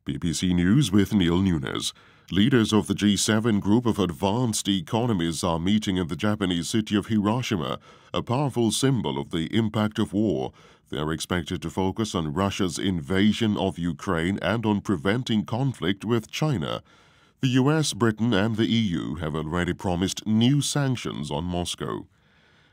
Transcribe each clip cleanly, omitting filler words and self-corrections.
BBC News with Neil Nunes. Leaders of the G7 group of advanced economies are meeting in the Japanese city of Hiroshima, a powerful symbol of the impact of war. They are expected to focus on Russia's invasion of Ukraine and on preventing conflict with China. The US, Britain, and the EU have already promised new sanctions on Moscow.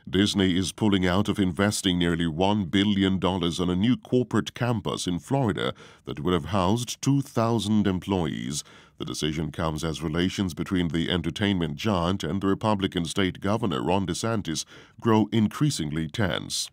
Disney is pulling out of investing nearly $1 billion on a new corporate campus in Florida that would have housed 2,000 employees. The decision comes as relations between the entertainment giant and the Republican state governor Ron DeSantis grow increasingly tense.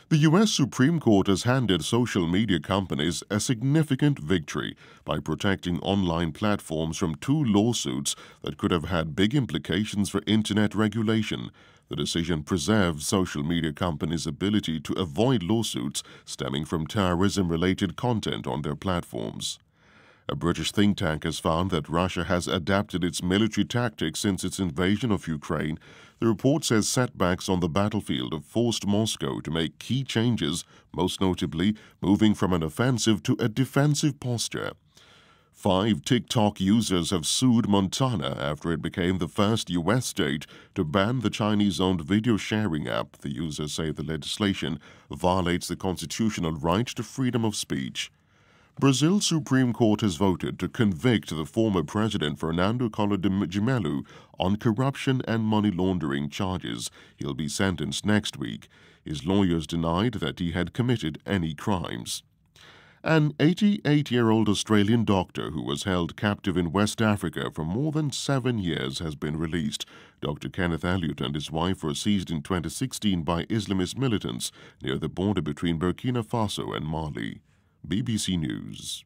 The U.S. Supreme Court has handed social media companies a significant victory by protecting online platforms from two lawsuits that could have had big implications for Internet regulation. The decision preserves social media companies' ability to avoid lawsuits stemming from terrorism-related content on their platforms. A British think tank has found that Russia has adapted its military tactics since its invasion of Ukraine. The report says setbacks on the battlefield have forced Moscow to make key changes, most notably moving from an offensive to a defensive posture. 5 TikTok users have sued Montana after it became the first U.S. state to ban the Chinese-owned video sharing app. The users say the legislation violates the constitutional right to freedom of speech. Brazil's Supreme Court has voted to convict the former president Fernando Collor de Mello on corruption and money laundering charges. He'll be sentenced next week. His lawyers denied that he had committed any crimes. An 88-year-old Australian doctor who was held captive in West Africa for more than 7 years has been released. Dr. Kenneth Elliott and his wife were seized in 2016 by Islamist militants near the border between Burkina Faso and Mali. BBC News.